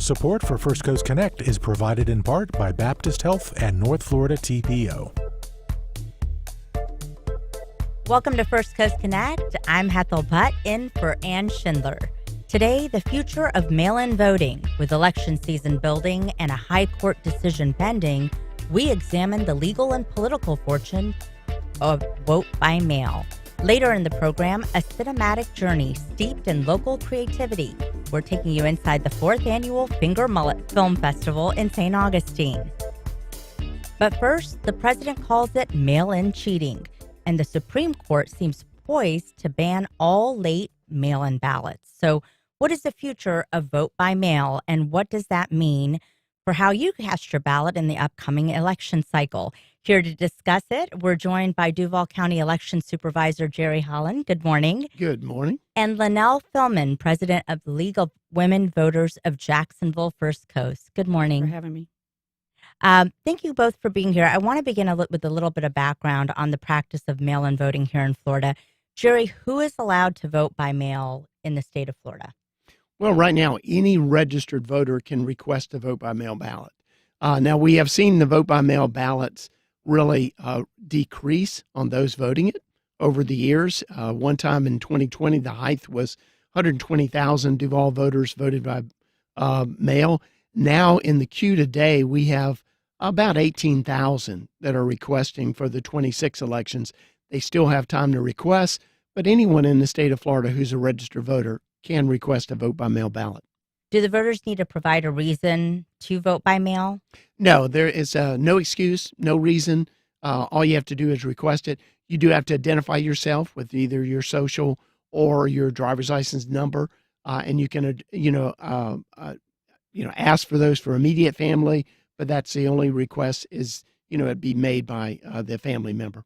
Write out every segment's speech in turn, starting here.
Support for First Coast Connect is provided in part by Baptist Health and North Florida TPO. Welcome to First Coast Connect. I'm Hethel Butt in for Ann Schindler. Today, the future of mail-in voting. With election season building and a high court decision pending, we examine the legal and political fortune of vote by mail. Later in the program, a cinematic journey steeped in local creativity. We're taking you inside the 4th annual Finger Mullet Film Festival in St. Augustine. But first, the president calls it mail-in cheating, and the Supreme Court seems poised to ban all late mail-in ballots. So what is the future of vote by mail, and what does that mean for how you cast your ballot in the upcoming election cycle? Here to discuss it, we're joined by Duval County Election Supervisor Jerry Holland. Good morning. Good morning. And Lanelle, Phillmon, president of the League of Women Voters of Jacksonville First Coast. Good morning. Thanks for having me. Thank you both for being here. I want to begin with a little bit of background on the practice of mail-in voting here in Florida. Jerry, who is allowed to vote by mail in the state of Florida? Well, right now, any registered voter can request a vote-by-mail ballot. Now, we have seen the vote-by-mail ballots really decrease on those voting it over the years. One time in 2020, the height was 120,000 Duval voters voted by mail. Now, in the queue today, we have about 18,000 that are requesting for the 26 elections. They still have time to request, but anyone in the state of Florida who's a registered voter can request a vote-by-mail ballot. Do the voters need to provide a reason to vote by mail? No, there is no excuse, no reason. All you have to do is request it. You do have to identify yourself with either your social or your driver's license number, and you can, ask for those for immediate family. But that's the only request is, it be made by the family member.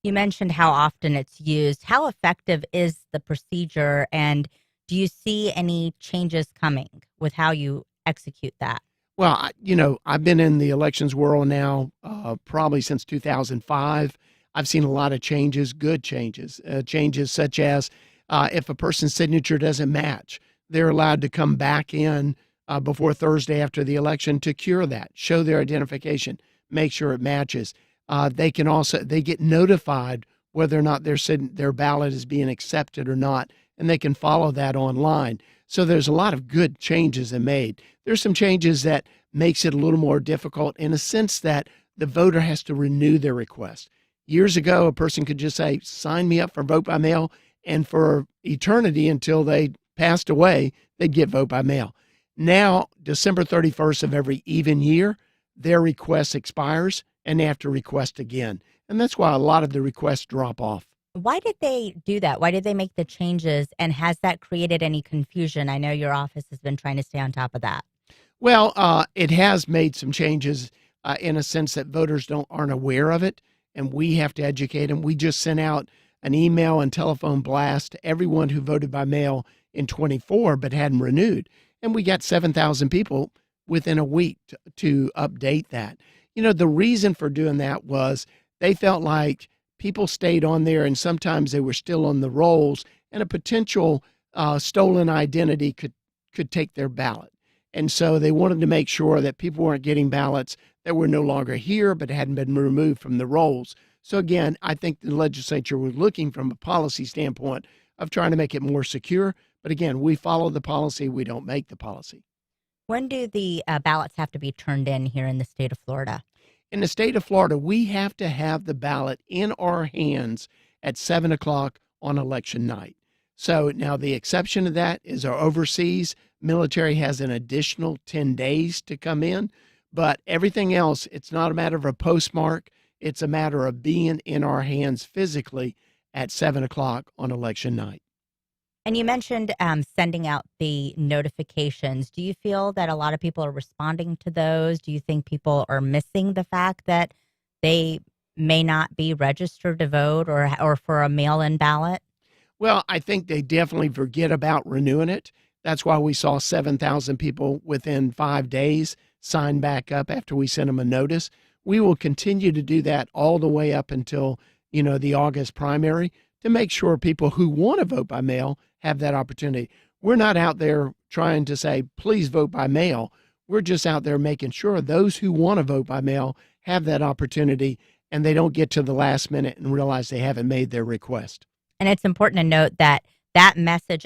You mentioned how often it's used. How effective is the procedure, and do you see any changes coming with how you execute that? Well, I've been in the elections world now probably since 2005. I've seen a lot of changes, good changes, changes such as if a person's signature doesn't match, they're allowed to come back in before Thursday after the election to cure that, show their identification, make sure it matches. They get notified whether or not their ballot is being accepted or not, and they can follow that online. So there's a lot of good changes that made. There's some changes that makes it a little more difficult in a sense that the voter has to renew their request. Years ago, a person could just say, sign me up for vote by mail, and for eternity until they passed away, they'd get vote by mail. Now, December 31st of every even year, their request expires and they have to request again. And that's why a lot of the requests drop off. Why did they do that? Why did they make the changes? And has that created any confusion? I know your office has been trying to stay on top of that. Well, it has made some changes in a sense that voters aren't aware of it, and we have to educate them. We just sent out an email and telephone blast to everyone who voted by mail in 24 but hadn't renewed. And we got 7,000 people within a week to update that. The reason for doing that was they felt like people stayed on there and sometimes they were still on the rolls, and a potential stolen identity could take their ballot. And so they wanted to make sure that people weren't getting ballots that were no longer here but hadn't been removed from the rolls. So again, I think the legislature was looking from a policy standpoint of trying to make it more secure. But again, we follow the policy. We don't make the policy. When do the ballots have to be turned in here in the state of Florida? In the state of Florida, we have to have the ballot in our hands at 7 o'clock on election night. So now the exception to that is our overseas military has an additional 10 days to come in. But everything else, it's not a matter of a postmark. It's a matter of being in our hands physically at 7 o'clock on election night. And you mentioned sending out the notifications. Do you feel that a lot of people are responding to those? Do you think people are missing the fact that they may not be registered to vote or for a mail-in ballot? Well, I think they definitely forget about renewing it. That's why we saw 7,000 people within 5 days sign back up after we sent them a notice. We will continue to do that all the way up until, the August primary to make sure people who want to vote by mail have that opportunity. we're not out there trying to say, please vote by mail. We're just out there making sure those who want to vote by mail have that opportunity and they don't get to the last minute and realize they haven't made their request. And it's important to note that that message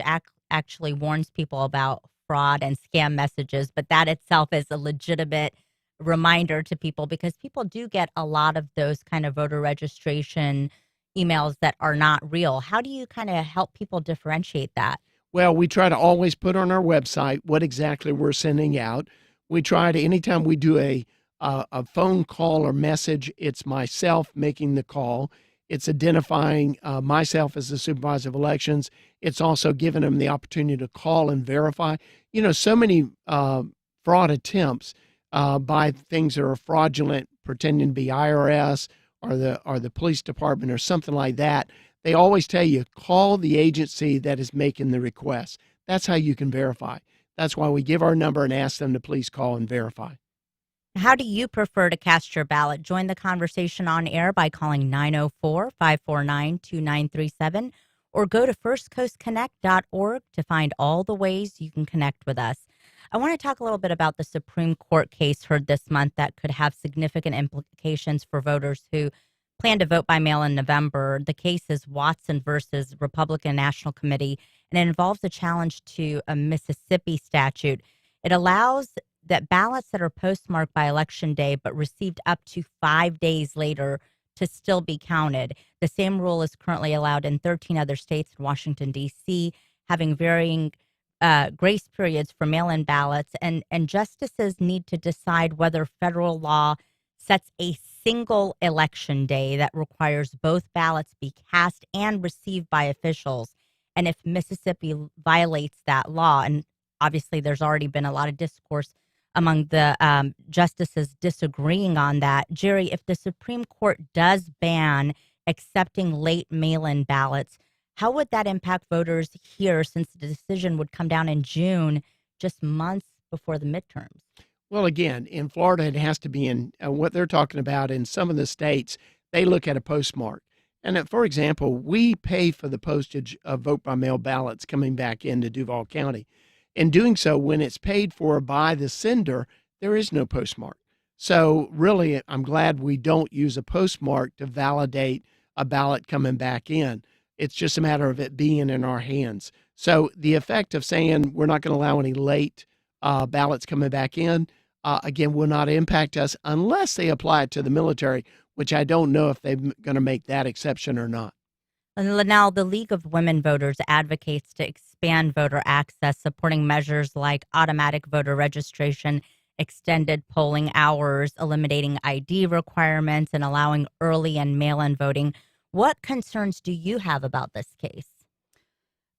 actually warns people about fraud and scam messages, but that itself is a legitimate reminder to people because people do get a lot of those kind of voter registration emails that are not real. How do you kind of help people differentiate that? Well, we try to always put on our website what exactly we're sending out. We try to, anytime we do a phone call or message, it's myself making the call. It's identifying myself as the supervisor of elections. It's also giving them the opportunity to call and verify. You know, so many fraud attempts by things that are fraudulent, pretending to be IRS or the police department or something like that. They always tell you, call the agency that is making the request. That's how you can verify. That's why we give our number and ask them to please call and verify. How do you prefer to cast your ballot? Join the conversation on air by calling 904-549-2937 or go to firstcoastconnect.org to find all the ways you can connect with us. I want to talk a little bit about the Supreme Court case heard this month that could have significant implications for voters who plan to vote by mail in November. The case is Watson versus Republican National Committee, and it involves a challenge to a Mississippi statute. It allows that ballots that are postmarked by Election Day but received up to 5 days later to still be counted. The same rule is currently allowed in 13 other states and Washington, D.C., having varying grace periods for mail-in ballots, and justices need to decide whether federal law sets a single election day that requires both ballots be cast and received by officials. And if Mississippi violates that law, and obviously there's already been a lot of discourse among the justices disagreeing on that. Jerry, if the Supreme Court does ban accepting late mail-in ballots, how would that impact voters here since the decision would come down in June, just months before the midterms? Well, again, in Florida, it has to be in what they're talking about. In some of the states, they look at a postmark. And for example, we pay for the postage of vote-by-mail ballots coming back into Duval County. In doing so, when it's paid for by the sender, there is no postmark. So really, I'm glad we don't use a postmark to validate a ballot coming back in. It's just a matter of it being in our hands. So the effect of saying we're not going to allow any late ballots coming back in, again, will not impact us unless they apply it to the military, which I don't know if they're going to make that exception or not. And Lanelle, the League of Women Voters advocates to expand voter access, supporting measures like automatic voter registration, extended polling hours, eliminating ID requirements, and allowing early and mail-in voting. What concerns do you have about this case?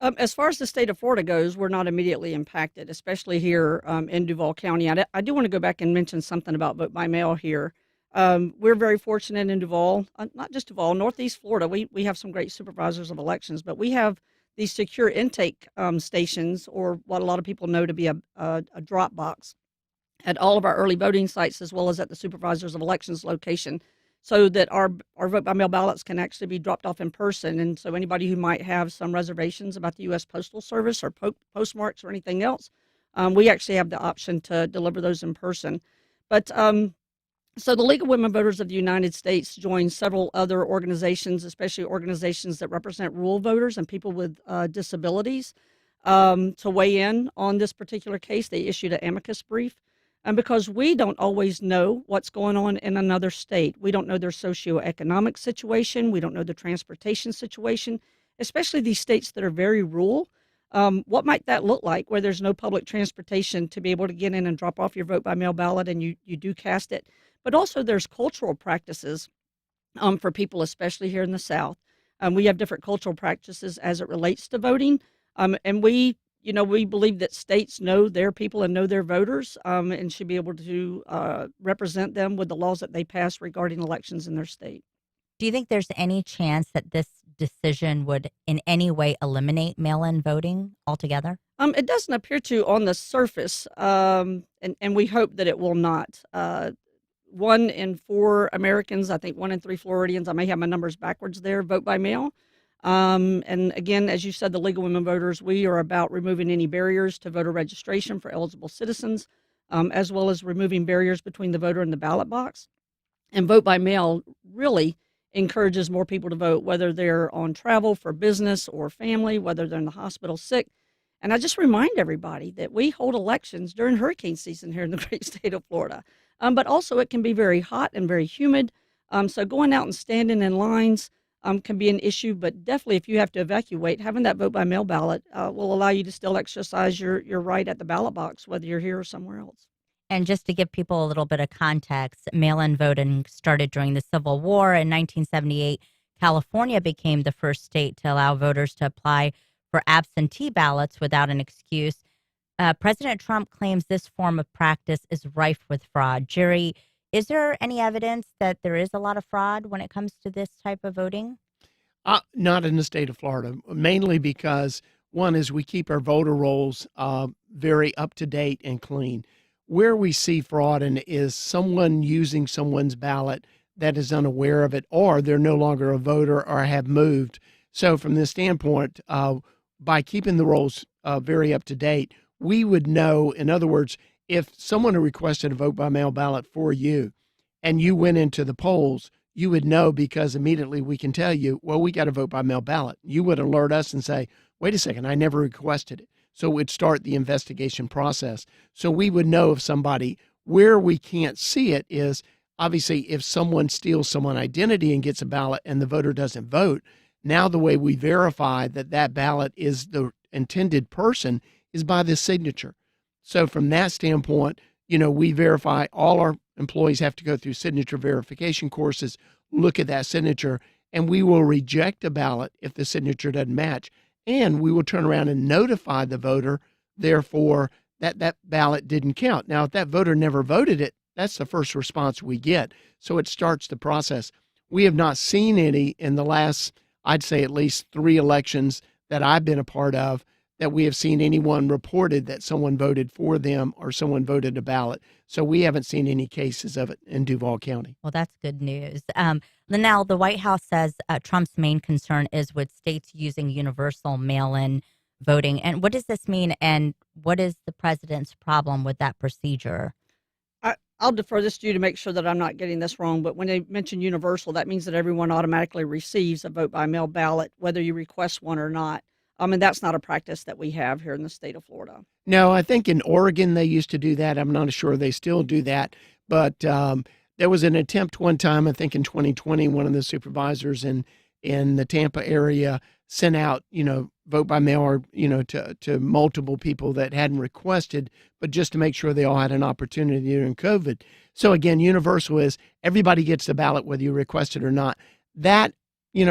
As far as the state of Florida goes, we're not immediately impacted, especially here in Duval County. I do want to go back and mention something about vote by mail here. We're very fortunate in Duval, not just Duval, Northeast Florida. We have some great supervisors of elections, but we have these secure intake stations, or what a lot of people know to be a drop box, at all of our early voting sites as well as at the supervisors of elections location, so that our vote by mail ballots can actually be dropped off in person. And so anybody who might have some reservations about the U.S. Postal Service or postmarks or anything else, we actually have the option to deliver those in person. But so the League of Women Voters of the United States joins several other organizations, especially organizations that represent rural voters and people with disabilities, to weigh in on this particular case. They issued an amicus brief. And because we don't always know what's going on in another state, we don't know their socioeconomic situation, we don't know the transportation situation, especially these states that are very rural. What might that look like where there's no public transportation to be able to get in and drop off your vote by mail ballot and you do cast it? But also there's cultural practices for people, especially here in the South. We have different cultural practices as it relates to voting. And we believe that states know their people and know their voters and should be able to represent them with the laws that they pass regarding elections in their state. Do you think there's any chance that this decision would in any way eliminate mail-in voting altogether? It doesn't appear to on the surface, and we hope that it will not. 1 in 4 Americans, I think 1 in 3 Floridians, I may have my numbers backwards there, vote by mail. And again, as you said, the League of Women Voters, we are about removing any barriers to voter registration for eligible citizens, as well as removing barriers between the voter and the ballot box. And vote by mail really encourages more people to vote, whether they're on travel for business or family, whether they're in the hospital sick. And I just remind everybody that we hold elections during hurricane season here in the great state of Florida. But also it can be very hot and very humid. So going out and standing in lines can be an issue, but definitely if you have to evacuate, having that vote by mail ballot will allow you to still exercise your right at the ballot box, whether you're here or somewhere else. And just to give people a little bit of context, mail-in voting started during the Civil War. In 1978, California became the first state to allow voters to apply for absentee ballots without an excuse. President Trump claims this form of practice is rife with fraud. Jerry, is there any evidence that there is a lot of fraud when it comes to this type of voting? Not in the state of Florida, mainly because one is we keep our voter rolls very up to date and clean. Where we see fraud is someone using someone's ballot that is unaware of it, or they're no longer a voter or have moved. So from this standpoint, by keeping the rolls very up to date, we would know, in other words, if someone had requested a vote by mail ballot for you and you went into the polls, you would know because immediately we can tell you, well, we got a vote by mail ballot. You would alert us and say, wait a second, I never requested it. So it would start the investigation process. So we would know if somebody, where we can't see it is obviously if someone steals someone's identity and gets a ballot and the voter doesn't vote. Now the way we verify that that ballot is the intended person is by the signature. So from that standpoint, we verify, all our employees have to go through signature verification courses, look at that signature, and we will reject a ballot if the signature doesn't match. And we will turn around and notify the voter, therefore, that ballot didn't count. Now, if that voter never voted it, that's the first response we get. So it starts the process. We have not seen any in the last, I'd say at least 3 elections that I've been a part of, that we have seen anyone reported that someone voted for them or someone voted a ballot. So we haven't seen any cases of it in Duval County. Well, that's good news. Lanelle, the White House says Trump's main concern is with states using universal mail-in voting. And what does this mean? And what is the president's problem with that procedure? I'll defer this to you to make sure that I'm not getting this wrong. But when they mention universal, that means that everyone automatically receives a vote by mail ballot, whether you request one or not. And that's not a practice that we have here in the state of Florida. No, I think in Oregon they used to do that. I'm not sure they still do that. But there was an attempt one time, I think in 2020, one of the supervisors in the Tampa area sent out, vote by mail or, to multiple people that hadn't requested, but just to make sure they all had an opportunity during COVID. So again, universal is everybody gets the ballot whether you request it or not. That,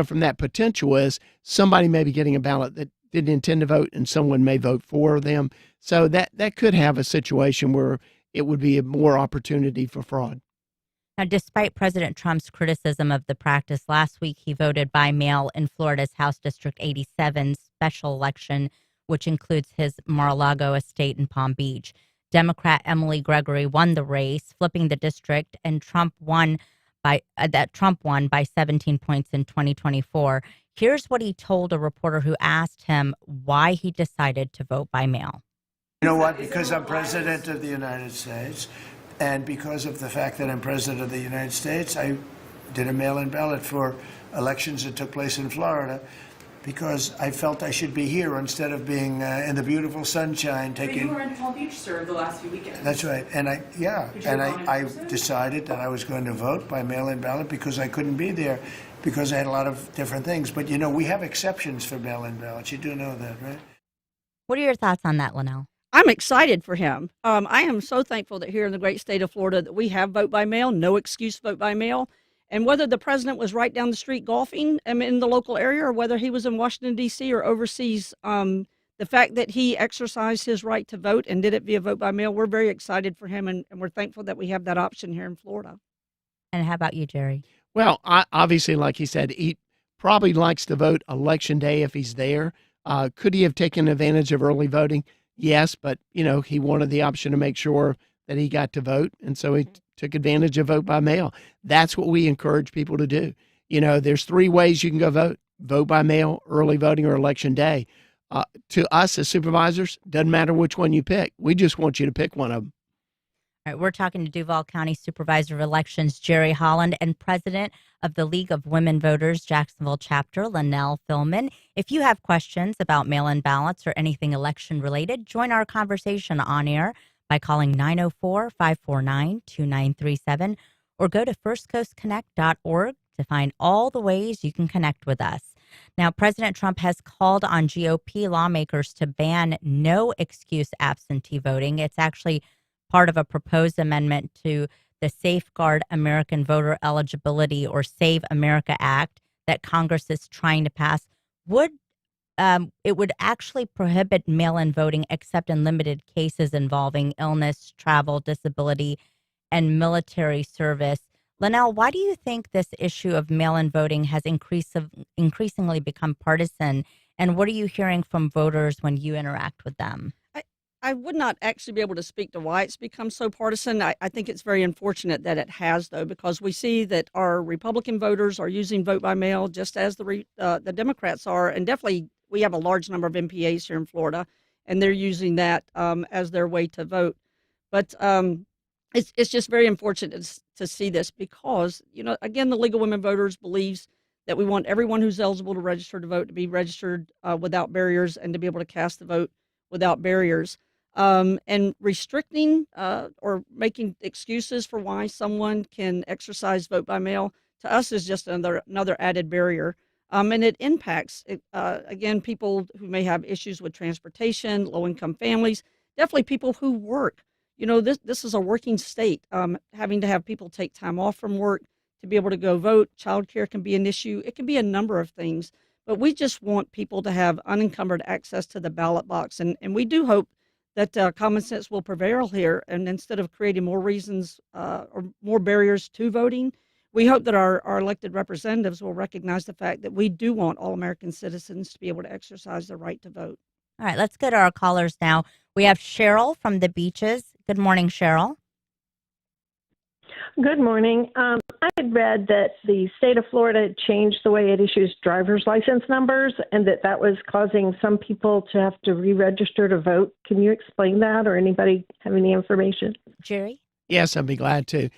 from that potential is somebody may be getting a ballot that didn't intend to vote and someone may vote for them. So that could have a situation where it would be more opportunity for fraud. Now, despite President Trump's criticism of the practice, last week he voted by mail in Florida's House District 87 special election, which includes his Mar-a-Lago estate in Palm Beach. Democrat Emily Gregory won the race, flipping the district, and Trump won by 17 points in 2024. Here's what he told a reporter who asked him why he decided to vote by mail. You know what? Because I'm president of the United States, and because of the fact that I'm president of the United States, I did a mail-in ballot for elections that took place in Florida, because I felt I should be here instead of being in the beautiful sunshine taking. But you were in Palm Beach, sir, the last few weekends. That's right, and I decided that I was going to vote by mail-in ballot because I couldn't be there, because I had a lot of different things. But we have exceptions for mail-in ballots. You do know that, right? What are your thoughts on that, Lanelle? I'm excited for him. I am so thankful that here in the great state of Florida that we have vote by mail, no excuse vote by mail. And whether the president was right down the street golfing in the local area or whether he was in Washington, D.C. or overseas, the fact that he exercised his right to vote and did it via vote by mail, we're very excited for him, and we're thankful that we have that option here in Florida. And how about you, Jerry? Well, obviously, like he said, he probably likes to vote Election Day if he's there. Could he have taken advantage of early voting? Yes, but, he wanted the option to make sure that he got to vote, and so he took advantage of vote by mail. That's what we encourage people to do. There's 3 ways you can go vote. vote by mail, early voting, or election day. To us as supervisors, doesn't matter which one you pick. We just want you to pick one of them. All right, we're talking to Duval County Supervisor of Elections Jerry Holland and President of the League of Women Voters Jacksonville chapter, Lanelle Phillmon. If you have questions about mail-in ballots or anything election related, join our conversation on air by calling 904-549-2937 or go to firstcoastconnect.org to find all the ways you can connect with us. Now, President Trump has called on GOP lawmakers to ban no excuse absentee voting. It's actually part of a proposed amendment to the Safeguard American Voter Eligibility or Save America Act that Congress is trying to pass. It would actually prohibit mail-in voting except in limited cases involving illness, travel, disability, and military service. Lanelle, why do you think this issue of mail-in voting has increasingly become partisan? And what are you hearing from voters when you interact with them? I would not actually be able to speak to why it's become so partisan. I think it's very unfortunate that it has, though, because we see that our Republican voters are using vote by mail just as the Democrats are. And definitely we have a large number of MPAs here in Florida, and they're using that as their way to vote. But it's just very unfortunate to see this because, again, the League of Women Voters believes that we want everyone who's eligible to register to vote to be registered without barriers and to be able to cast the vote without barriers. And restricting or making excuses for why someone can exercise vote by mail to us is just another added barrier. And it impacts, again, people who may have issues with transportation, low-income families, definitely people who work. This is a working state. Having to have people take time off from work to be able to go vote. Childcare can be an issue. It can be a number of things. But we just want people to have unencumbered access to the ballot box. And we do hope that common sense will prevail here. And instead of creating more reasons or more barriers to voting, we hope that our elected representatives will recognize the fact that we do want all American citizens to be able to exercise their right to vote. All right, let's go to our callers now. We have Cheryl from the Beaches. Good morning, Cheryl. Good morning. I had read that the state of Florida changed the way it issues driver's license numbers and that was causing some people to have to re-register to vote. Can you explain that, or anybody have any information? Jerry? Yes, I'd be glad to.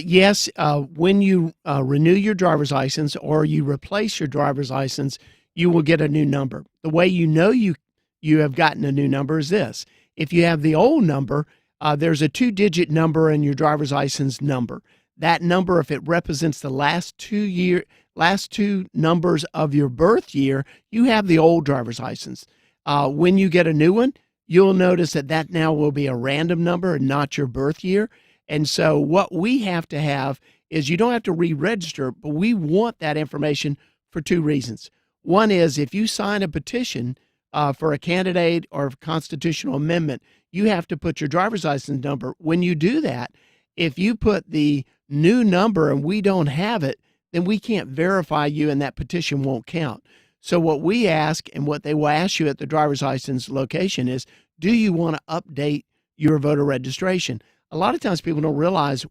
Yes, when you renew your driver's license or you replace your driver's license, you will get a new number. The way you know you have gotten a new number is this. If you have the old number, there's a 2-digit number in your driver's license number. That number, if it represents the last two numbers of your birth year, you have the old driver's license. When you get a new one, you'll notice that now will be a random number and not your birth year. And so what we have to have is you don't have to re-register, but we want that information for 2 reasons. One is if you sign a petition for a candidate or a constitutional amendment, you have to put your driver's license number. When you do that, if you put the new number and we don't have it, then we can't verify you and that petition won't count. So what we ask and what they will ask you at the driver's license location is, do you want to update your voter registration? A lot of times people don't realize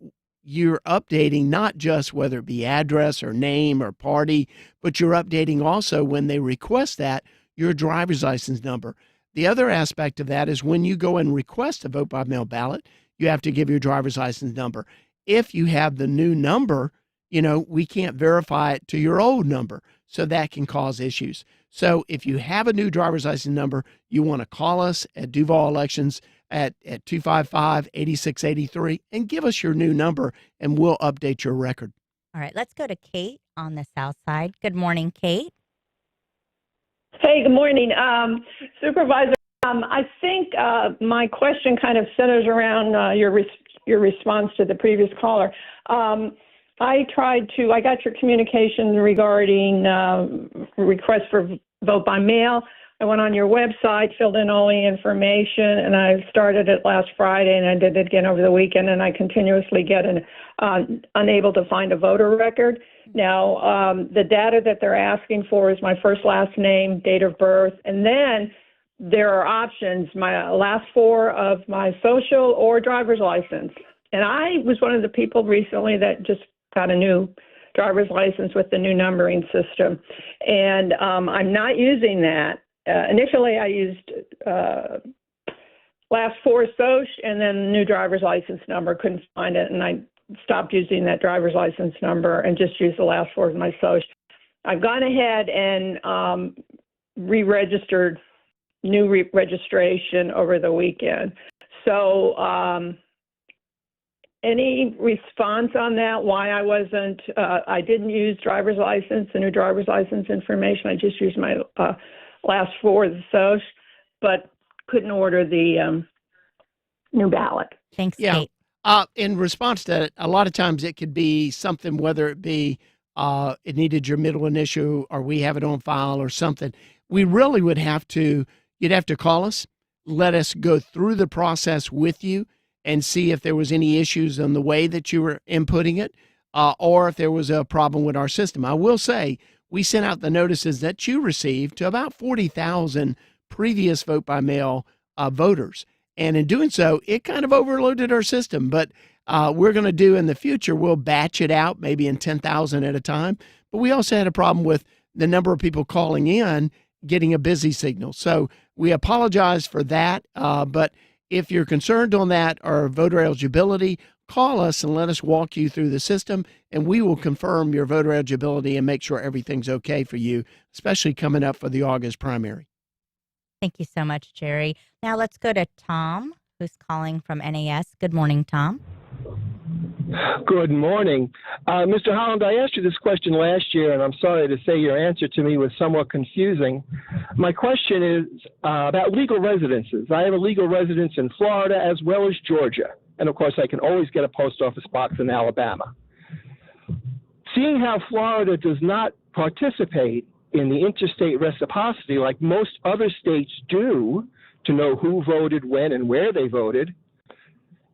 you're updating not just whether it be address or name or party, but you're updating also when they request that, your driver's license number. The other aspect of that is when you go and request a vote by mail ballot, you have to give your driver's license number. If you have the new number, we can't verify it to your old number. So that can cause issues. So if you have a new driver's license number, you want to call us at Duval Elections at 255-8683 and give us your new number and we'll update your record. All right, let's go to Kate on the south side. Good morning, Kate. Hey, good morning. Supervisor, I think my question kind of centers around your response to the previous caller. I got your communication regarding requests for vote by mail. I went on your website, filled in all the information, and I started it last Friday, and I did it again over the weekend, and I continuously get unable to find a voter record. Now, the data that they're asking for is my first, last name, date of birth, and then there are options, my last 4 of my social or driver's license. And I was one of the people recently that just got a new driver's license with the new numbering system. And I'm not using that. Initially, I used last four SOCH and then new driver's license number. Couldn't find it, and I stopped using that driver's license number and just used the last four of my SOCH. I've gone ahead and re-registered, new registration over the weekend. So any response on that, why I didn't use driver's license, the new driver's license information. I just used my last four of the SOCH, but couldn't order the new ballot. Thanks, Yeah. Kate. In response to that, a lot of times it could be something, whether it be it needed your middle initial or we have it on file or something. We really would have to, you'd have to call us, let us go through the process with you and see if there was any issues on the way that you were inputting it or if there was a problem with our system. I will say we sent out the notices that you received to about 40,000 previous vote by mail voters. And in doing so, it kind of overloaded our system. But we're going to do in the future, we'll batch it out maybe in 10,000 at a time. But we also had a problem with the number of people calling in getting a busy signal. So we apologize for that. But if you're concerned on that or voter eligibility, call us and let us walk you through the system, and we will confirm your voter eligibility and make sure everything's okay for you, especially coming up for the August primary. Thank you so much, Jerry. Now let's go to Tom, who's calling from NAS. Good morning, Tom. Good morning. Mr. Holland, I asked you this question last year, and I'm sorry to say your answer to me was somewhat confusing. My question is about legal residences. I have a legal residence in Florida as well as Georgia. And, of course, I can always get a post office box in Alabama. Seeing how Florida does not participate in the interstate reciprocity like most other states do to know who voted when and where they voted,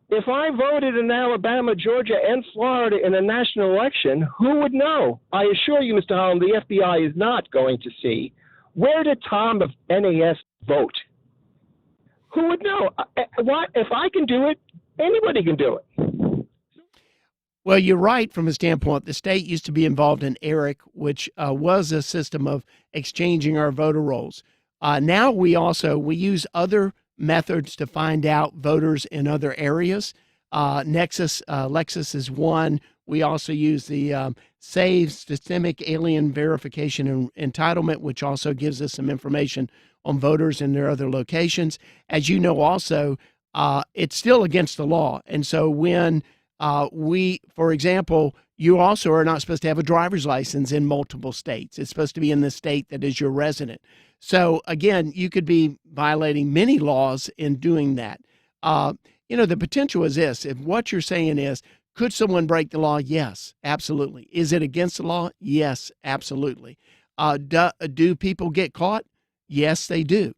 if I voted in Alabama, Georgia, and Florida in a national election, who would know? I assure you, Mr. Holland, the FBI is not going to see. Where did Tom of NAS vote? Who would know? If I can do it, anybody can do it. Well, you're right from a standpoint. The state used to be involved in ERIC, which was a system of exchanging our voter rolls. Now we use other methods to find out voters in other areas. Lexis is one. We also use the SAVE, Systemic Alien Verification and Entitlement, which also gives us some information on voters in their other locations. As you know, also, it's still against the law. And so when for example, you also are not supposed to have a driver's license in multiple states. It's supposed to be in the state that is your resident. So again, you could be violating many laws in doing that. The potential is this. If what you're saying is, could someone break the law? Yes, absolutely. Is it against the law? Yes, absolutely. Do people get caught? Yes, they do.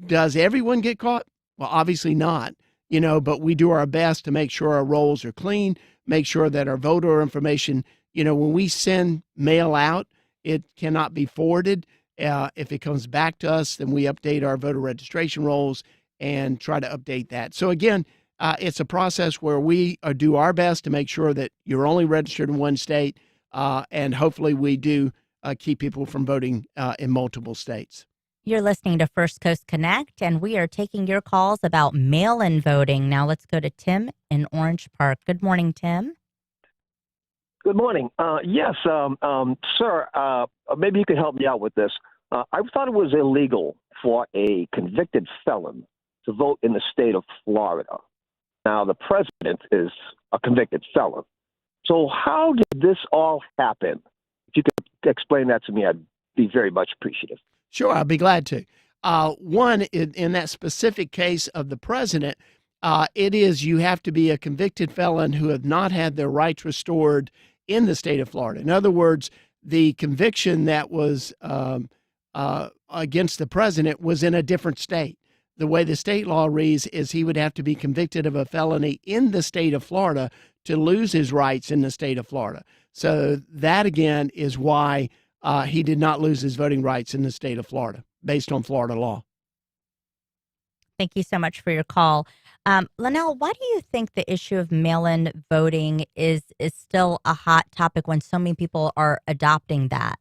Does everyone get caught? Well, obviously not. But we do our best to make sure our rolls are clean, make sure that our voter information, when we send mail out, it cannot be forwarded. If it comes back to us, then we update our voter registration rolls and try to update that. So again, it's a process where we do our best to make sure that you're only registered in one state, and hopefully we do keep people from voting in multiple states. You're listening to First Coast Connect, and we are taking your calls about mail-in voting. Now let's go to Tim in Orange Park. Good morning, Tim. Good morning. Yes, sir, maybe you could help me out with this. I thought it was illegal for a convicted felon to vote in the state of Florida. Now, the president is a convicted felon. So how did this all happen? If you could explain that to me, I'd be very much appreciative. Sure, I'll be glad to. One, in that specific case of the president, it is you have to be a convicted felon who have not had their rights restored in the state of Florida. In other words, the conviction that was against the president was in a different state. The way the state law reads is he would have to be convicted of a felony in the state of Florida to lose his rights in the state of Florida. So that, again, is why he did not lose his voting rights in the state of Florida based on Florida law. Thank you so much for your call. Lanelle, why do you think the issue of mail-in voting is still a hot topic when so many people are adopting that?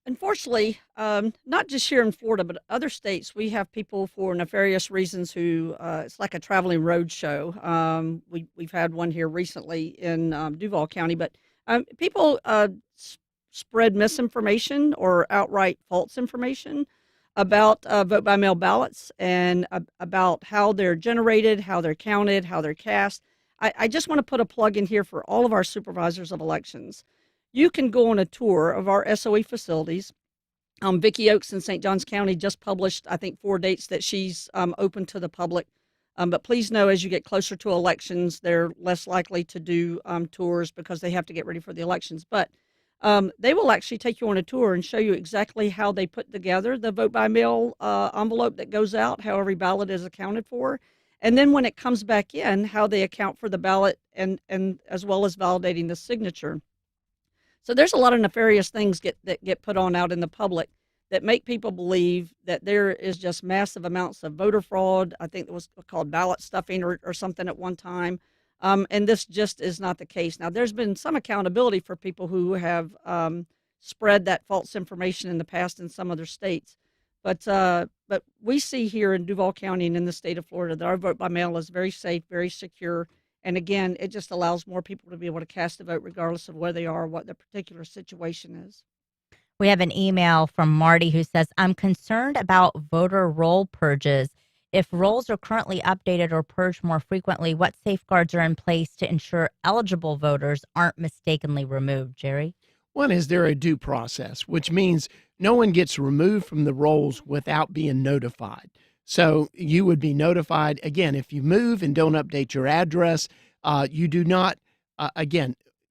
Unfortunately, not just here in Florida, but other states, we have people for nefarious reasons who it's like a traveling road show. We've had one here recently in Duval County, but people spread misinformation or outright false information about vote by mail ballots and about how they're generated, how they're counted, how they're cast. I just want to put a plug in here for all of our supervisors of elections. You can go on a tour of our SOE facilities. Vicki Oakes in St. Johns County just published, I think, 4 dates that she's open to the public. But please know, as you get closer to elections, they're less likely to do tours because they have to get ready for the elections. But they will actually take you on a tour and show you exactly how they put together the vote by mail envelope that goes out, how every ballot is accounted for. And then when it comes back in, how they account for the ballot and as well as validating the signature. So there's a lot of nefarious things that get put on out in the public that make people believe that there is just massive amounts of voter fraud. I think it was called ballot stuffing or something at one time. And this just is not the case. Now, there's been some accountability for people who have spread that false information in the past in some other states. But we see here in Duval County and in the state of Florida that our vote by mail is very safe, very secure. And again, it just allows more people to be able to cast a vote regardless of where they are, what their particular situation is. We have an email from Marty who says, I'm concerned about voter roll purges. If rolls are currently updated or purged more frequently, what safeguards are in place to ensure eligible voters aren't mistakenly removed, Jerry? One is there a due process, which means no one gets removed from the rolls without being notified. So you would be notified. Again, if you move and don't update your address, you do not,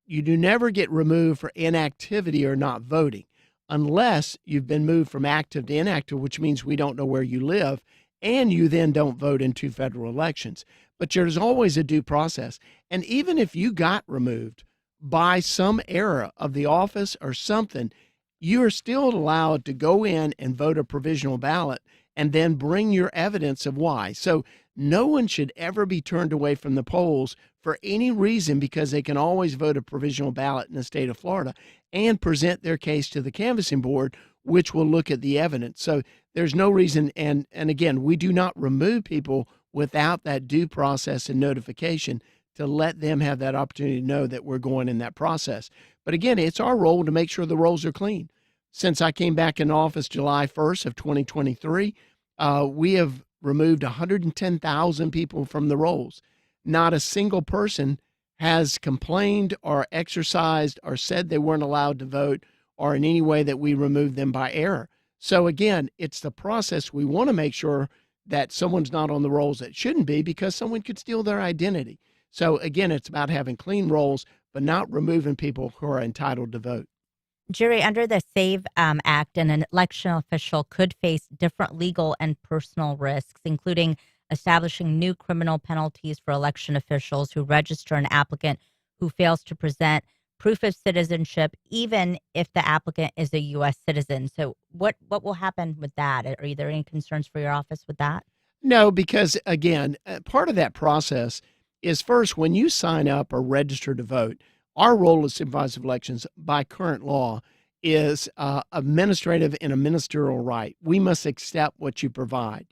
you do never get removed for inactivity or not voting unless you've been moved from active to inactive, which means we don't know where you live, and you then don't vote in 2 federal elections. But there's always a due process. And even if you got removed by some error of the office or something, you are still allowed to go in and vote a provisional ballot and then bring your evidence of why. So no one should ever be turned away from the polls for any reason because they can always vote a provisional ballot in the state of Florida and present their case to the canvassing board, which will look at the evidence. So there's no reason, and again, we do not remove people without that due process and notification to let them have that opportunity to know that we're going in that process. But again, it's our role to make sure the rolls are clean. Since I came back in office July 1st of 2023, we have removed 110,000 people from the rolls. Not a single person has complained or exercised or said they weren't allowed to vote or in any way that we removed them by error. So again, it's the process. We want to make sure that someone's not on the rolls that shouldn't be because someone could steal their identity. So again, it's about having clean rolls, but not removing people who are entitled to vote. Jerry, under the SAVE Act, an election official could face different legal and personal risks, including establishing new criminal penalties for election officials who register an applicant who fails to present proof of citizenship, even if the applicant is a U.S. citizen. So what will happen with that? Are there any concerns for your office with that? No, because again, part of that process is first, when you sign up or register to vote, our role as supervisor of elections by current law is administrative and a ministerial right. We must accept what you provide.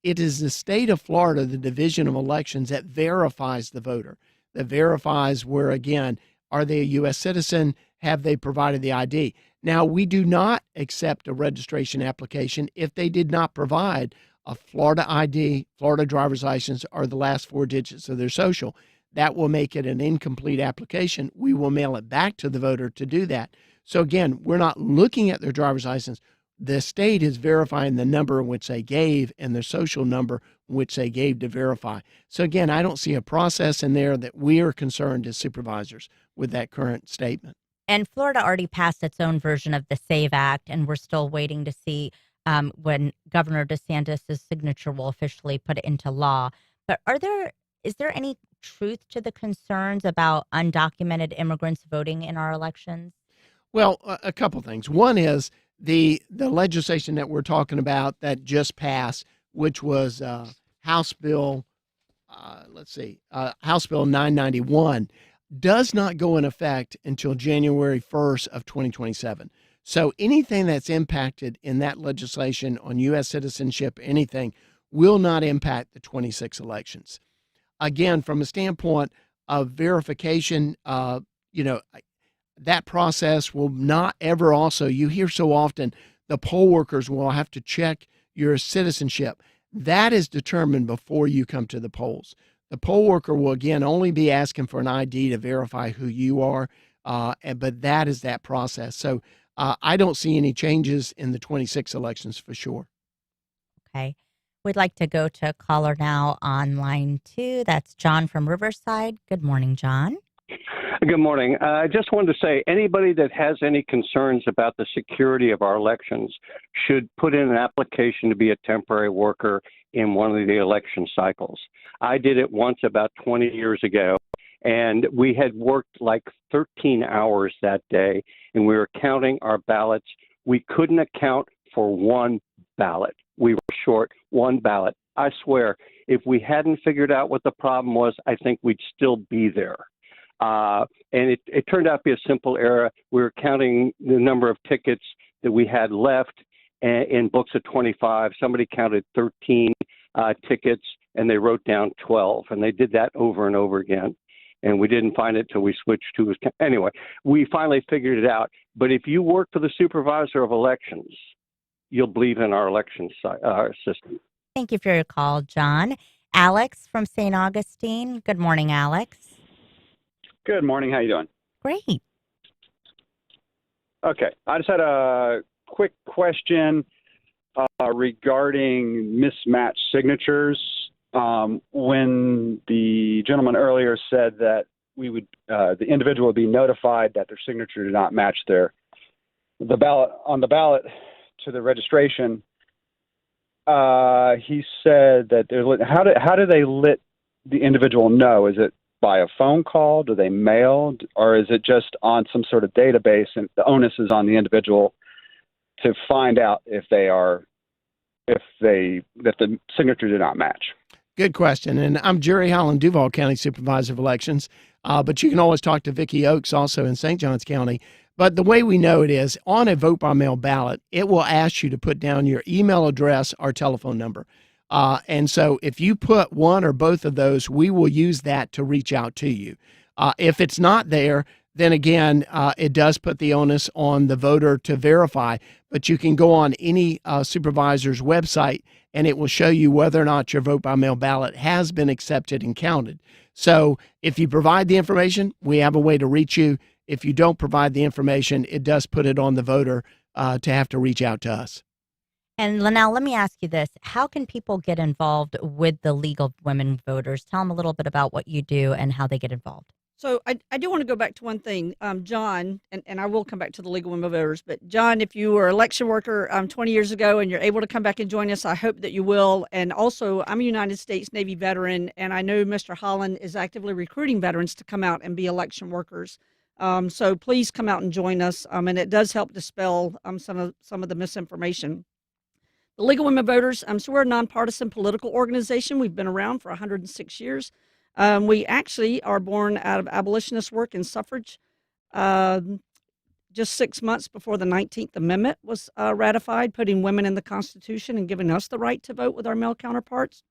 It is the state of Florida, the Division of Elections, that verifies the voter, that verifies where, again, are they a U.S. citizen? Have they provided the ID? Now, we do not accept a registration application if they did not provide a Florida ID, Florida driver's license, or the last 4 digits of their social. That will make it an incomplete application. We will mail it back to the voter to do that. So again, we're not looking at their driver's license. The state is verifying the number in which they gave and their social number which they gave to verify. So again, I don't see a process in there that we are concerned as supervisors with that current statement. And Florida already passed its own version of the SAVE Act, and we're still waiting to see when Governor DeSantis' signature will officially put it into law. But is there any truth to the concerns about undocumented immigrants voting in our elections? Well, a couple things. One is the legislation that we're talking about that just passed, which was House Bill House Bill 991 does not go in effect until January 1st of 2027. So anything that's impacted in that legislation on U.S. citizenship, anything, will not impact the 26 elections. Again, from a standpoint of verification, that process will not ever also, you hear so often, the poll workers will have to check your citizenship. That is determined before you come to the polls. The poll worker will, again, only be asking for an ID to verify who you are, but that is that process. So I don't see any changes in the 26 elections for sure. Okay. We'd like to go to a caller now on line 2. That's John from Riverside. Good morning, John. Good morning. I just wanted to say anybody that has any concerns about the security of our elections should put in an application to be a temporary worker in one of the election cycles. I did it once about 20 years ago, and we had worked like 13 hours that day, and we were counting our ballots. We couldn't account for one ballot. We were short one ballot. I swear, if we hadn't figured out what the problem was, I think we'd still be there. And it turned out to be a simple error. We were counting the number of tickets that we had left in books of 25. Somebody counted 13 tickets, and they wrote down 12. And they did that over and over again. And we didn't find it till we switched to – anyway, we finally figured it out. But if you work for the Supervisor of Elections, you'll believe in our election system. Thank you for your call, John. Alex from St. Augustine. Good morning, Alex. Good morning. How you doing? Great. Okay. I just had a quick question regarding mismatched signatures. When the gentleman earlier said that the individual would be notified that their signature did not match the ballot to the registration, he said that how do they let the individual know? Is it by a phone call? Do they mail? Or is it just on some sort of database and the onus is on the individual to find out if the signature did not match? Good question. And I'm Jerry Holland, Duval County Supervisor of Elections. But you can always talk to Vicki Oakes also in St. Johns County. But the way we know it is on a vote by mail ballot, it will ask you to put down your email address or telephone number. And so if you put one or both of those, we will use that to reach out to you. If it's not there, then again, it does put the onus on the voter to verify. But you can go on any supervisor's website and it will show you whether or not your vote by mail ballot has been accepted and counted. So if you provide the information, we have a way to reach you. If you don't provide the information, it does put it on the voter to have to reach out to us. And Lanelle, let me ask you this. How can people get involved with the League of Women Voters? Tell them a little bit about what you do and how they get involved. So I do want to go back to one thing, John, and I will come back to the League of Women Voters, but John, if you were an election worker 20 years ago and you're able to come back and join us, I hope that you will. And also, I'm a United States Navy veteran, and I know Mr. Holland is actively recruiting veterans to come out and be election workers. So please come out and join us, and it does help dispel some of the misinformation. The League of Women Voters, so we're a nonpartisan political organization. We've been around for 106 years. We actually are born out of abolitionist work and suffrage. Just 6 months before the 19th Amendment was ratified, putting women in the Constitution and giving us the right to vote with our male counterparts.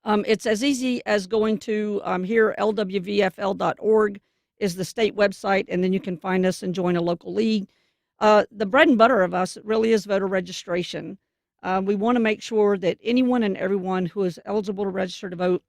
It's as easy as going to here, lwvfl.org is the state website, and then you can find us and join a local league. The bread and butter of us really is voter registration. We want to make sure that anyone and everyone who is eligible to register to vote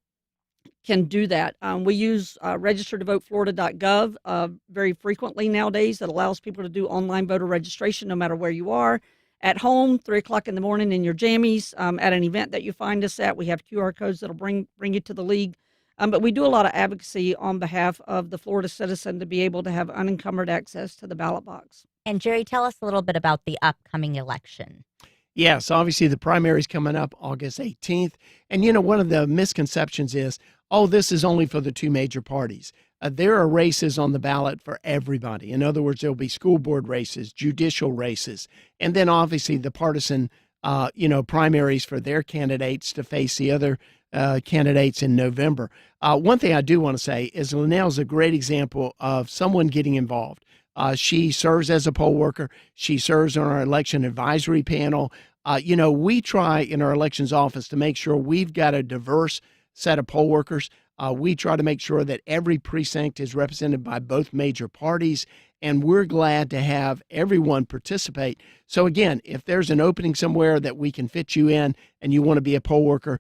can do that. We use registertovoteflorida.gov very frequently nowadays. That allows people to do online voter registration no matter where you are. At home, 3 o'clock in the morning in your jammies, at an event that you find us at. We have QR codes that'll bring you to the league. But we do a lot of advocacy on behalf of the Florida citizen to be able to have unencumbered access to the ballot box. And Jerry, tell us a little bit about the upcoming election. Yes, obviously the primary's coming up August 18th. And, one of the misconceptions is, this is only for the two major parties. There are races on the ballot for everybody. In other words, there'll be school board races, judicial races, and then obviously the partisan, primaries for their candidates to face the other candidates in November. One thing I do want to say is Lanelle is a great example of someone getting involved. She serves as a poll worker. She serves on our election advisory panel. We try in our elections office to make sure we've got a diverse set of poll workers. We try to make sure that every precinct is represented by both major parties, and we're glad to have everyone participate. So again, if there's an opening somewhere that we can fit you in and you want to be a poll worker,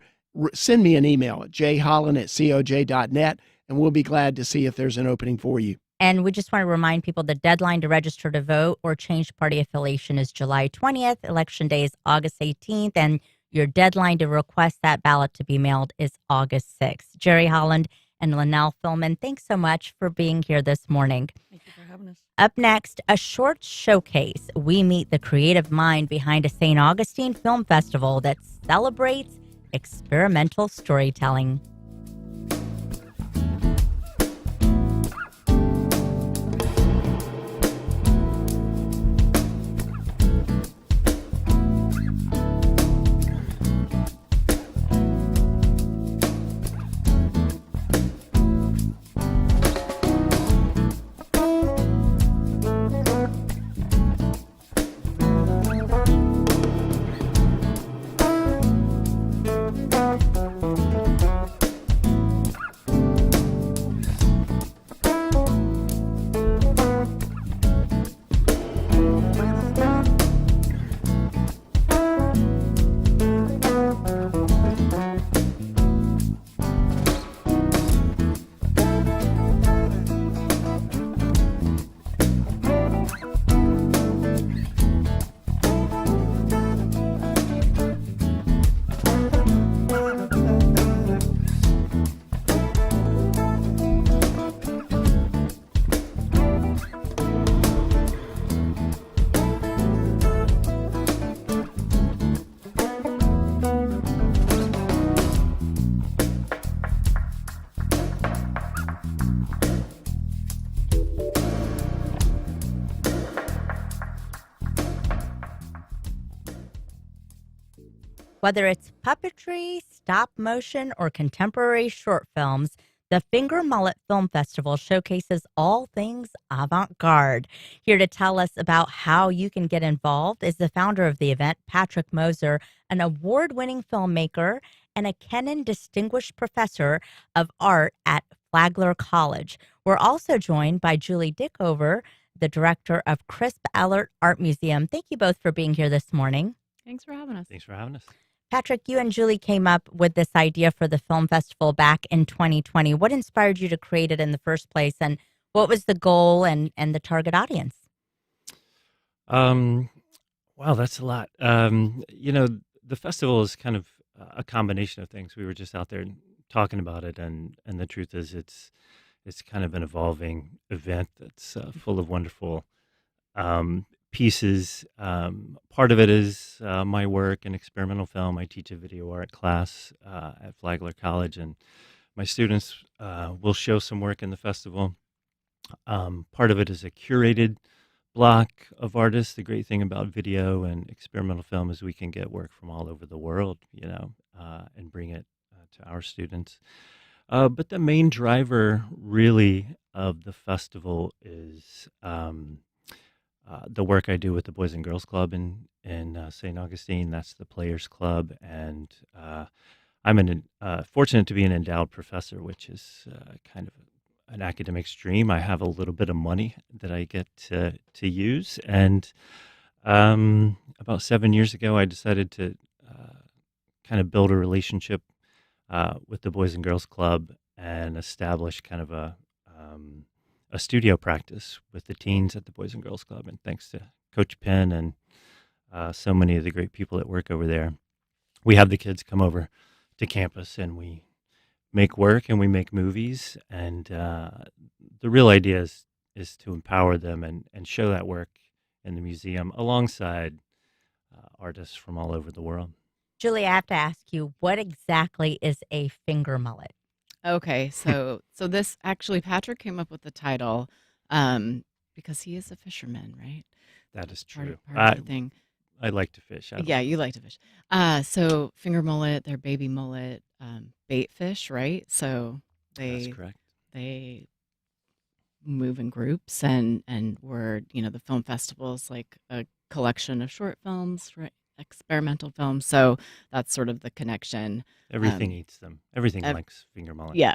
send me an email at jholland@coj.net, and we'll be glad to see if there's an opening for you. And we just want to remind people the deadline to register to vote or change party affiliation is July 20th. Election day is August 18th. And your deadline to request that ballot to be mailed is August 6th. Jerry Holland and Lanelle Phillmon, thanks so much for being here this morning. Thank you for having us. Up next, a short showcase. We meet the creative mind behind a St. Augustine Film Festival that celebrates experimental storytelling. Whether it's puppetry, stop motion, or contemporary short films, the Finger Mullet Film Festival showcases all things avant-garde. Here to tell us about how you can get involved is the founder of the event, Patrick Moser, an award-winning filmmaker and a Kennan Distinguished Professor of Art at Flagler College. We're also joined by Julie Dickover, the director of Crisp-Ellert Art Museum. Thank you both for being here this morning. Thanks for having us. Thanks for having us. Patrick, you and Julie came up with this idea for the film festival back in 2020. What inspired you to create it in the first place, and what was the goal and the target audience? Wow, that's a lot. The festival is kind of a combination of things. We were just out there talking about it, and the truth is it's kind of an evolving event that's full of wonderful pieces. Part of it is my work in experimental film. I teach a video art class at Flagler College, and my students will show some work in the festival. Part of it is a curated block of artists. The great thing about video and experimental film is we can get work from all over the world, and bring it to our students. But the main driver really of the festival is the work I do with the Boys and Girls Club in St. Augustine. That's the Players Club, and I'm fortunate to be an endowed professor, which is kind of an academic stream. I have a little bit of money that I get to use, and about 7 years ago, I decided to kind of build a relationship with the Boys and Girls Club and establish kind of a studio practice with the teens at the Boys and Girls Club. And thanks to Coach Penn and so many of the great people that work over there, we have the kids come over to campus and we make work and we make movies. And the real idea is to empower them and show that work in the museum alongside artists from all over the world. Julie, I have to ask you, what exactly is a finger mullet? Okay, so this actually, Patrick came up with the title because he is a fisherman, right? That is true. Part of the thing. I like to fish. Yeah, you like to fish. So finger mullet, their baby mullet, bait fish, right? So That's correct. they move in groups, and we're, the film festival is like a collection of short films, right? Experimental films. So that's sort of the connection. Everything eats them. Everything ev- likes Finger Mullet. Yeah.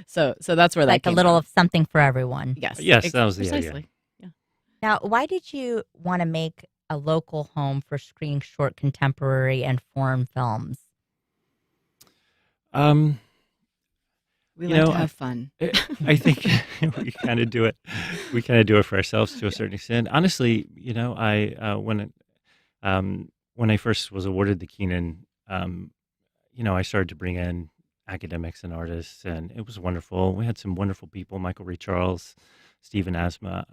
So that's where that Like a came little from. of something for everyone. Yes. Yes, that was the idea. Precisely. Yeah. Now, why did you want to make a local home for screening short contemporary and foreign films? We You like know, to have fun. I think we kind of do it. We kind of do it for ourselves to a certain extent. Honestly, when I first was awarded the Keenan, I started to bring in academics and artists, and it was wonderful. We had some wonderful people: Michael Ray Charles, Stephen Asma.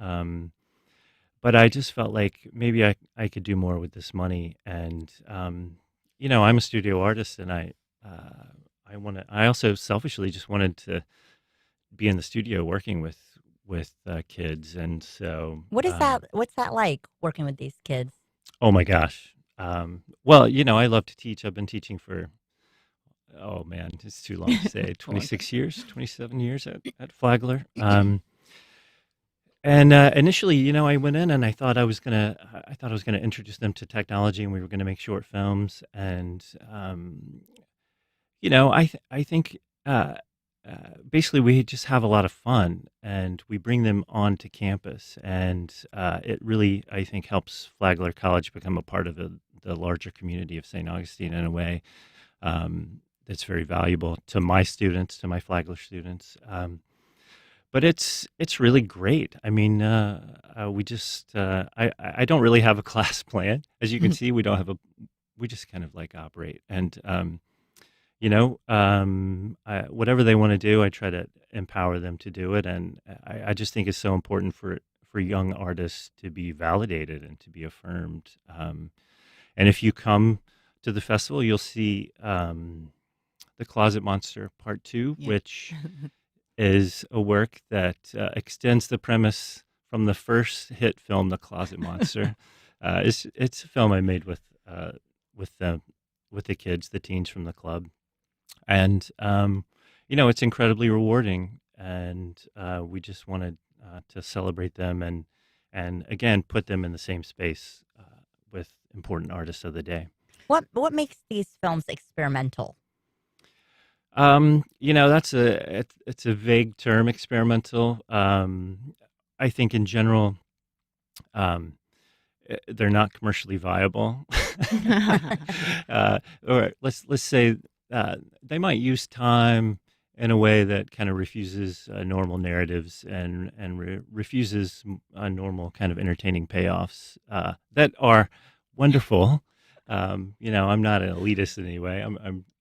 But I just felt like maybe I could do more with this money, and I'm a studio artist, and I also selfishly just wanted to be in the studio working with kids, and so What is that? What's that like working with these kids? oh my gosh. Well, I love to teach. I've been teaching for, oh man, it's too long to say, 26 years, 27 years at Flagler. And initially, I went in and I thought I was gonna introduce them to technology, and we were gonna make short films. And I think basically we just have a lot of fun, and we bring them onto campus, and it really, I think, helps Flagler College become a part of the larger community of St. Augustine in a way that's very valuable to my students, to my Flagler students. But it's really great. I mean, we just I don't really have a class plan, as you can see. We just kind of like operate, and whatever they want to do, I try to empower them to do it, and I just think it's so important for young artists to be validated and to be affirmed. And if you come to the festival, you'll see The Closet Monster Part 2, Yeah. which is a work that extends the premise from the first hit film, The Closet Monster. It's a film I made with the kids, the teens from the club, and it's incredibly rewarding. And we just wanted to celebrate them and again put them in the same space with important artists of the day. What makes these films experimental? It's a vague term, experimental. I think in general, they're not commercially viable. Or let's say they might use time in a way that kind of refuses normal narratives and refuses normal kind of entertaining payoffs that are wonderful. I'm not an elitist in any way.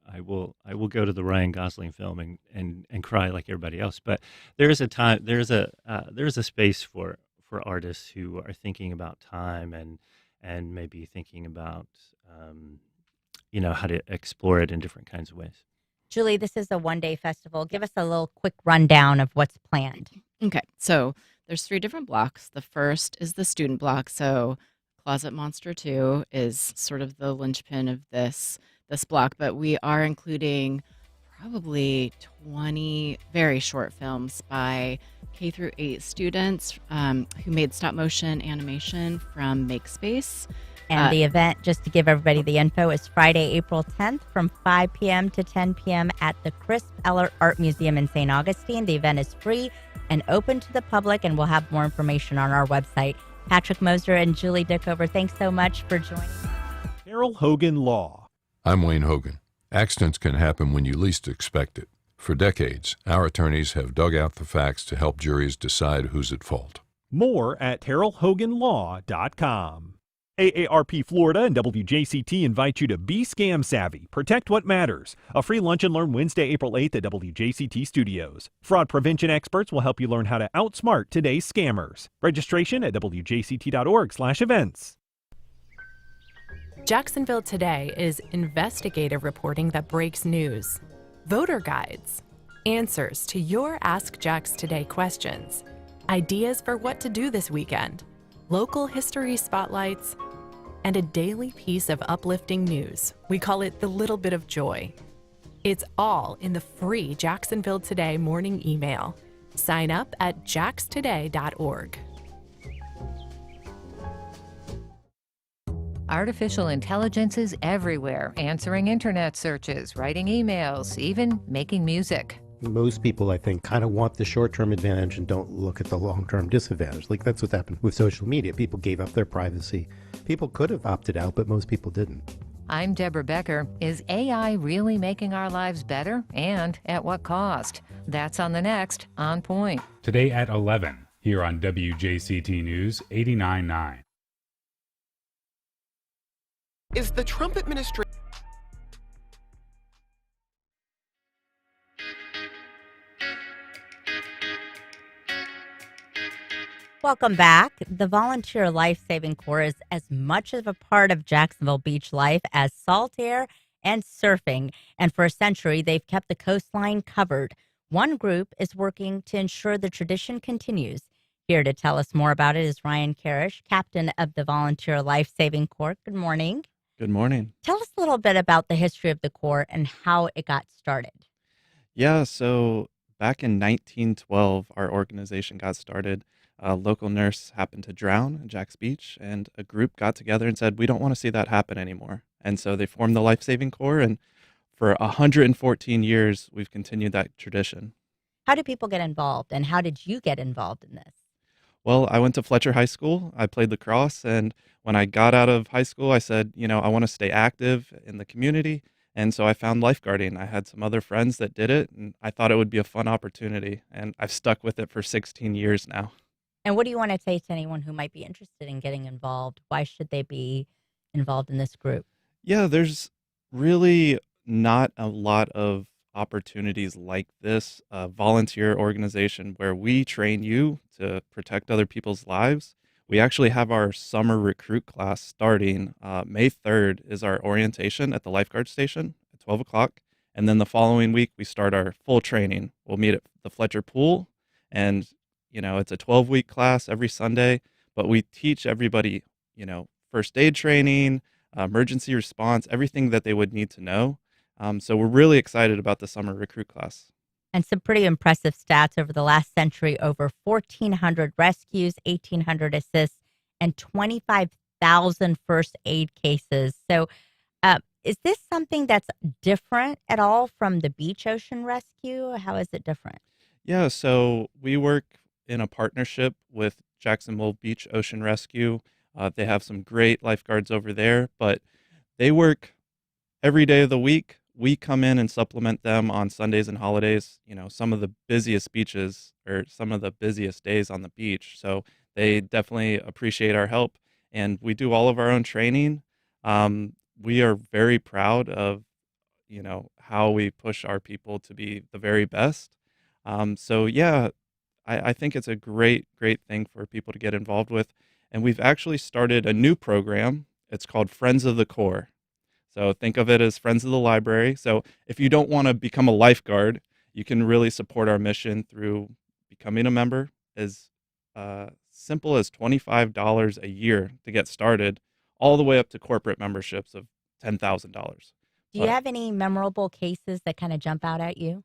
I will go to the Ryan Gosling film and cry like everybody else. But there is a space for artists who are thinking about time and maybe thinking about how to explore it in different kinds of ways. Julie, this is a one-day festival. Give us a little quick rundown of what's planned. Okay, so there's 3 different blocks. The first is the student block. So Closet Monster 2 is sort of the linchpin of this block, but we are including probably 20 very short films by K through 8 students who made stop motion animation from MakeSpace. And the event, just to give everybody the info, is Friday, April 10th from 5 p.m. to 10 p.m. at the Crisp-Ellert Art Museum in St. Augustine. The event is free and open to the public, and we'll have more information on our website. Patrick Moser and Julie Dickover, thanks so much for joining us. Carol Hogan Law. I'm Wayne Hogan. Accidents can happen when you least expect it. For decades, our attorneys have dug out the facts to help juries decide who's at fault. More at CarolHoganLaw.com. AARP Florida and WJCT invite you to be scam savvy. Protect what matters. A free lunch and learn Wednesday, April 8th at WJCT Studios. Fraud prevention experts will help you learn how to outsmart today's scammers. Registration at WJCT.org/events. Jacksonville Today is investigative reporting that breaks news. Voter guides. Answers to your Ask Jax Today questions. Ideas for what to do this weekend. Local history spotlights, and a daily piece of uplifting news. We call it the little bit of joy. It's all in the free Jacksonville Today morning email. Sign up at jaxtoday.org. Artificial intelligence is everywhere, answering internet searches, writing emails, even making music. Most people, I think, kind of want the short-term advantage and don't look at the long-term disadvantage. Like, that's what's happened with social media. People gave up their privacy. People could have opted out, but most people didn't. I'm Deborah Becker. Is AI really making our lives better? And at what cost? That's on the next On Point. Today at 11, here on WJCT News 89.9. Is the Trump administration... Welcome back. The Volunteer Life-Saving Corps is as much of a part of Jacksonville beach life as salt air and surfing. And for a century, they've kept the coastline covered. One group is working to ensure the tradition continues. Here to tell us more about it is Ryan Karish, captain of the Volunteer Life-Saving Corps. Good morning. Good morning. Tell us a little bit about the history of the Corps and how it got started. Yeah, so back in 1912, our organization got started. A local nurse happened to drown in Jack's Beach, and a group got together and said, we don't want to see that happen anymore. And so they formed the Life Saving Corps, and for 114 years, we've continued that tradition. How do people get involved, and how did you get involved in this? Well, I went to Fletcher High School. I played lacrosse, and when I got out of high school, I said, I want to stay active in the community. And so I found lifeguarding. I had some other friends that did it, and I thought it would be a fun opportunity. And I've stuck with it for 16 years now. And what do you want to say to anyone who might be interested in getting involved? Why should they be involved in this group? Yeah, there's really not a lot of opportunities like this volunteer organization where we train you to protect other people's lives. We actually have our summer recruit class starting May 3rd is our orientation at the lifeguard station at 12 o'clock. And then the following week, we start our full training. We'll meet at the Fletcher Pool, and it's a 12-week class every Sunday, but we teach everybody, first aid training, emergency response, everything that they would need to know. So we're really excited about the summer recruit class. And some pretty impressive stats over the last century: over 1,400 rescues, 1,800 assists, and 25,000 first aid cases. So is this something that's different at all from the beach ocean rescue? How is it different? Yeah, so we work in a partnership with Jacksonville Beach Ocean Rescue. They have some great lifeguards over there, but they work every day of the week. We come in and supplement them on Sundays and holidays, some of the busiest beaches or some of the busiest days on the beach. So they definitely appreciate our help, and we do all of our own training. We are very proud of, how we push our people to be the very best. So yeah, I think it's a great thing for people to get involved with. And we've actually started a new program. It's called Friends of the Corps. So think of it as Friends of the Library. So if you don't want to become a lifeguard, you can really support our mission through becoming a member. As simple as $25 a year to get started, all the way up to corporate memberships of $10,000. Do you have any memorable cases that kind of jump out at you?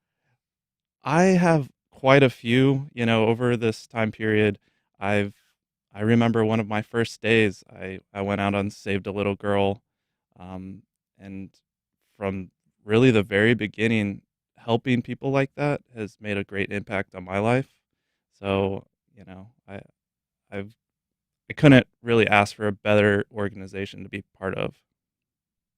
I have quite a few, over this time period. I remember one of my first days, I went out and saved a little girl. And from really the very beginning, helping people like that has made a great impact on my life. So, I couldn't really ask for a better organization to be part of.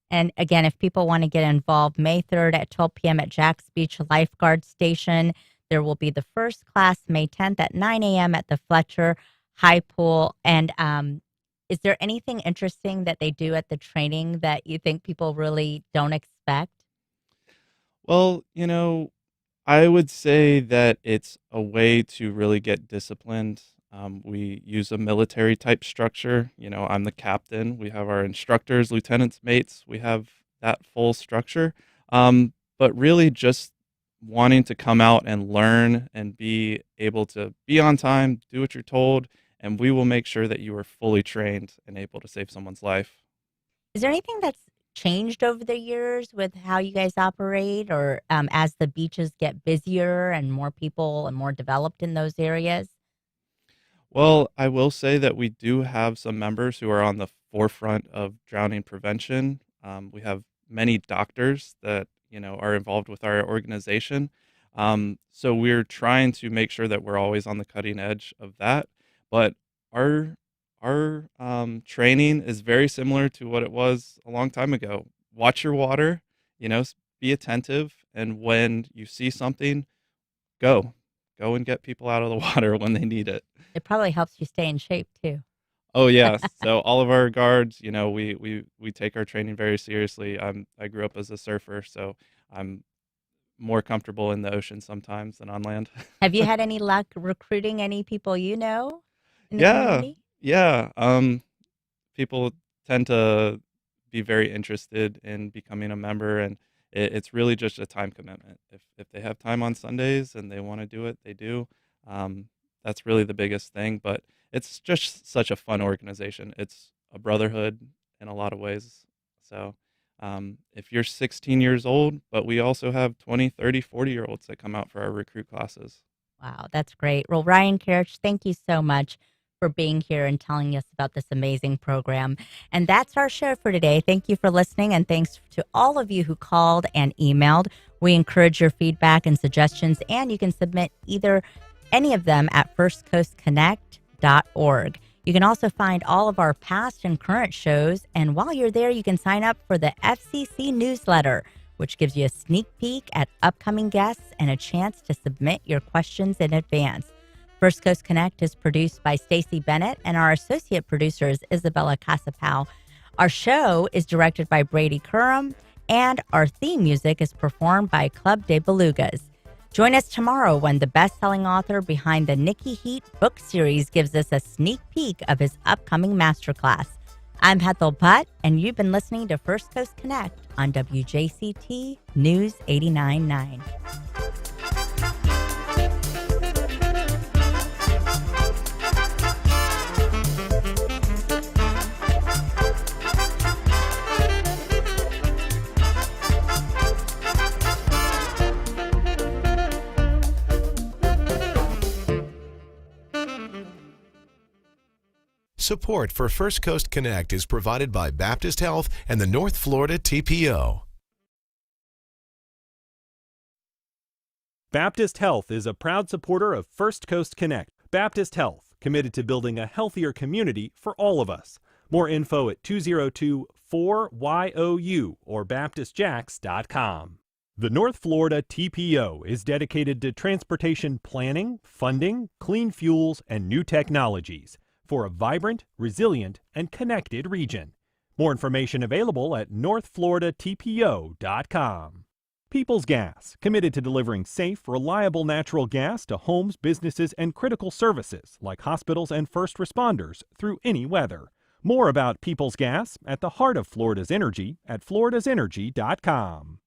And again, if people want to get involved, May 3rd at 12 p.m. at Jack's Beach Lifeguard Station. There will be the first class May 10th at 9 a.m. at the Fletcher High Pool. And is there anything interesting that they do at the training that you think people really don't expect? Well, I would say that it's a way to really get disciplined. We use a military type structure. I'm the captain. We have our instructors, lieutenants, mates. We have that full structure. But really just wanting to come out and learn and be able to be on time, do what you're told, and we will make sure that you are fully trained and able to save someone's life. Is there anything that's changed over the years with how you guys operate, or as the beaches get busier and more people and more developed in those areas? Well, I will say that we do have some members who are on the forefront of drowning prevention. We have many doctors that are involved with our organization. So we're trying to make sure that we're always on the cutting edge of that. But our training is very similar to what it was a long time ago. Watch your water, be attentive, and when you see something, go and get people out of the water when they need it. It probably helps you stay in shape too. Oh yeah. So all of our guards, we take our training very seriously. I grew up as a surfer, so I'm more comfortable in the ocean sometimes than on land. Have you had any luck recruiting any people in the Yeah. community? Yeah. People tend to be very interested in becoming a member, and it's really just a time commitment. If they have time on Sundays and they want to do it, they do. That's really the biggest thing, but it's just such a fun organization. It's a brotherhood in a lot of ways. So if you're 16 years old, but we also have 20, 30, 40-year-olds that come out for our recruit classes. Wow, that's great. Well, Ryan Karich, thank you so much for being here and telling us about this amazing program. And that's our show for today. Thank you for listening, and thanks to all of you who called and emailed. We encourage your feedback and suggestions, and you can submit any of them at firstcoastconnect.org. You can also find all of our past and current shows, and while you're there, you can sign up for the FCC newsletter, which gives you a sneak peek at upcoming guests and a chance to submit your questions in advance. First Coast Connect is produced by Stacey Bennett, and our associate producer is Isabella Casapau. Our show is directed by Brady Curran, and our theme music is performed by Club de Belugas. Join us tomorrow when the best-selling author behind the Nikki Heat book series gives us a sneak peek of his upcoming masterclass. I'm Hethel Butt, and you've been listening to First Coast Connect on WJCT News 89.9. Support for First Coast Connect is provided by Baptist Health and the North Florida TPO. Baptist Health is a proud supporter of First Coast Connect. Baptist Health, committed to building a healthier community for all of us. More info at 202-4YOU or baptistjacks.com. The North Florida TPO is dedicated to transportation planning, funding, clean fuels, and new technologies for a vibrant, resilient, and connected region. More information available at northfloridatpo.com. Peoples Gas, committed to delivering safe, reliable natural gas to homes, businesses, and critical services like hospitals and first responders through any weather. More about Peoples Gas at the heart of Florida's energy at floridasenergy.com.